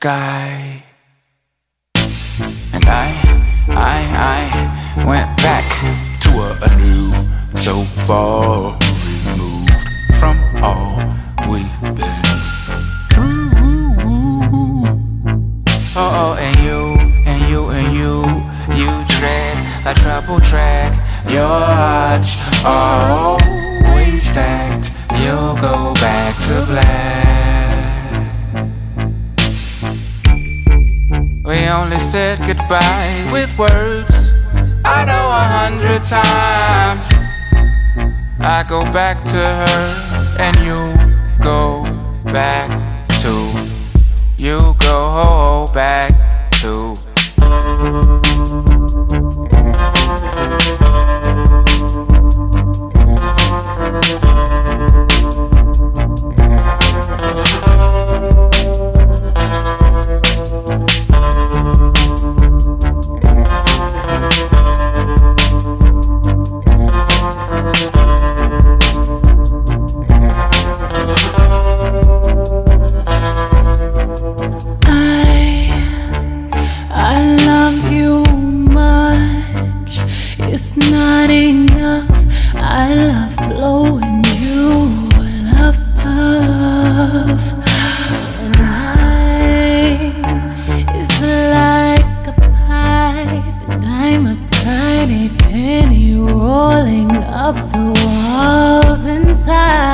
sky. And I went back to a new, so far removed from all we've been through. Oh, and you tread a trouble track. Your hearts are always stacked. You'll go back to black. We only said goodbye with words. I know 100 times. I go back to her, and you go back to. You go back to. I love you much. It's not enough. I love blowing you a love puff. And life is like a pipe, and I'm a tiny penny rolling up the walls inside.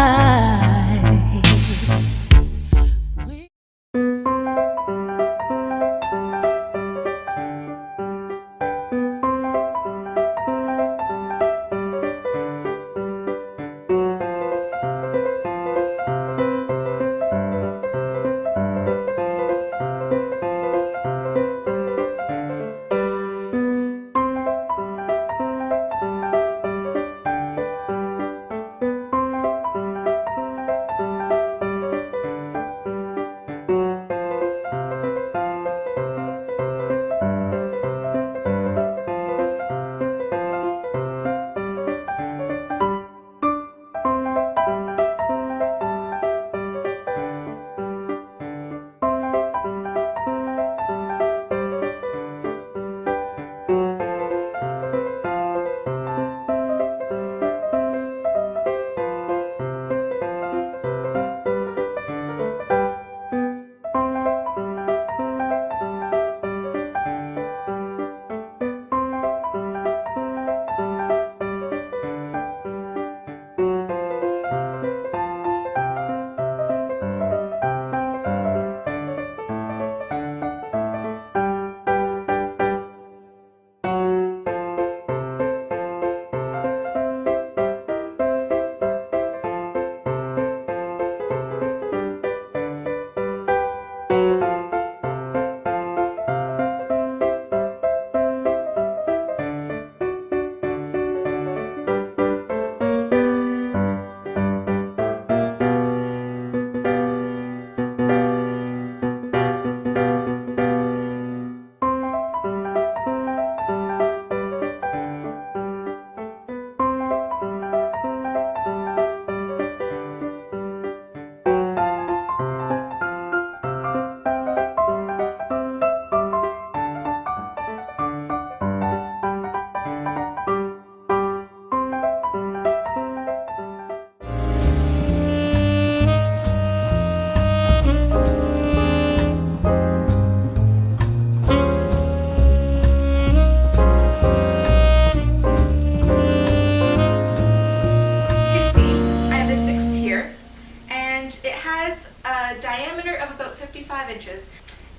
Diameter of about 55 inches,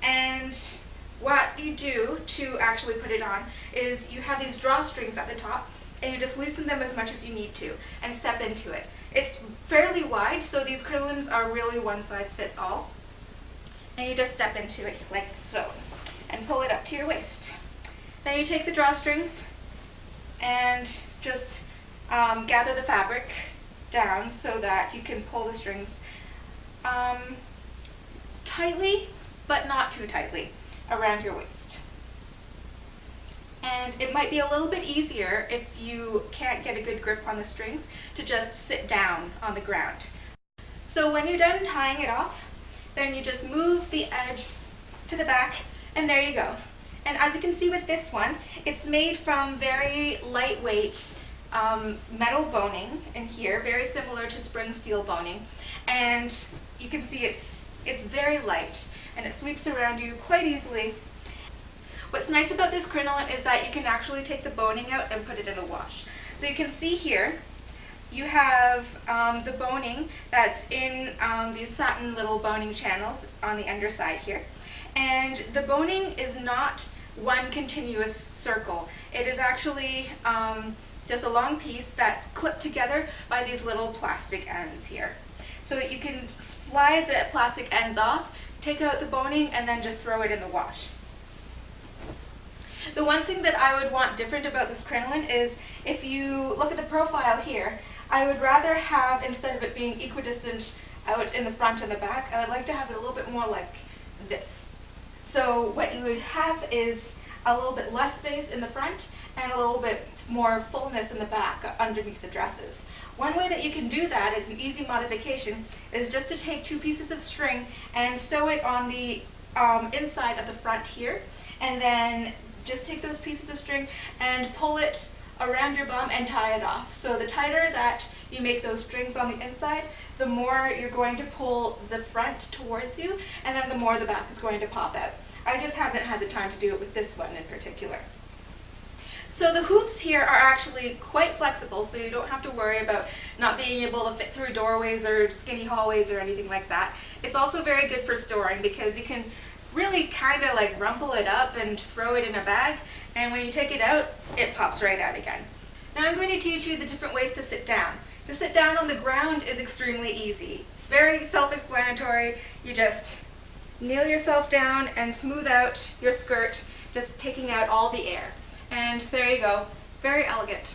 and what you do to actually put it on is you have these drawstrings at the top, and you just loosen them as much as you need to and step into it. It's fairly wide, so these crinolines are really one size fits all, and you just step into it like so and pull it up to your waist. Then you take the drawstrings and just gather the fabric down so that you can pull the strings tightly, but not too tightly, around your waist. And it might be a little bit easier if you can't get a good grip on the strings to just sit down on the ground. So when you're done tying it off, then you just move the edge to the back, and there you go. And as you can see with this one, it's made from very lightweight metal boning in here, very similar to spring steel boning. And you can see it's very light, and it sweeps around you quite easily. What's nice about this crinoline is that you can actually take the boning out and put it in the wash. So you can see here, you have the boning that's in these satin little boning channels on the underside here. And the boning is not one continuous circle. It is actually just a long piece that's clipped together by these little plastic ends here. So you can slide the plastic ends off, take out the boning, and then just throw it in the wash. The one thing that I would want different about this crinoline is, if you look at the profile here, I would rather have, instead of it being equidistant out in the front and the back, I would like to have it a little bit more like this. So what you would have is a little bit less space in the front and a little bit more fullness in the back underneath the dresses. One way that you can do that, is an easy modification, is just to take 2 pieces of string and sew it on the inside of the front here, and then just take those pieces of string and pull it around your bum and tie it off. So the tighter that you make those strings on the inside, the more you're going to pull the front towards you, and then the more the back is going to pop out. I just haven't had the time to do it with this one in particular. So the hoops here are actually quite flexible, so you don't have to worry about not being able to fit through doorways or skinny hallways or anything like that. It's also very good for storing, because you can really kind of like rumple it up and throw it in a bag, and when you take it out, it pops right out again. Now I'm going to teach you the different ways to sit down. To sit down on the ground is extremely easy. Very self-explanatory. You just kneel yourself down and smooth out your skirt, just taking out all the air. And there you go. Very elegant.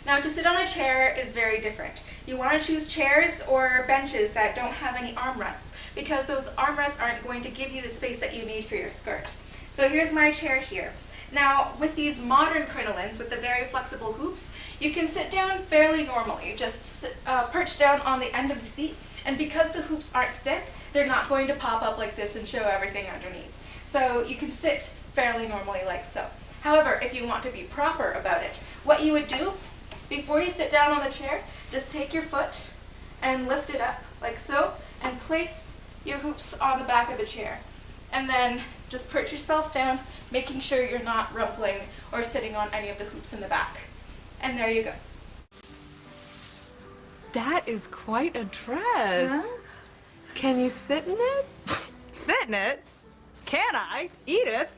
Now to sit on a chair is very different. You want to choose chairs or benches that don't have any armrests, because those armrests aren't going to give you the space that you need for your skirt. So here's my chair here. Now with these modern crinolines with the very flexible hoops, you can sit down fairly normally. Just perch down on the end of the seat, and because the hoops aren't stiff, they're not going to pop up like this and show everything underneath. So you can sit fairly normally like so. However, if you want to be proper about it, what you would do before you sit down on the chair, just take your foot and lift it up like so, and place your hoops on the back of the chair. And then just perch yourself down, making sure you're not rumpling or sitting on any of the hoops in the back. And there you go. That is quite a dress. Huh? Can you sit in it? Sit in it? Can I? Edith?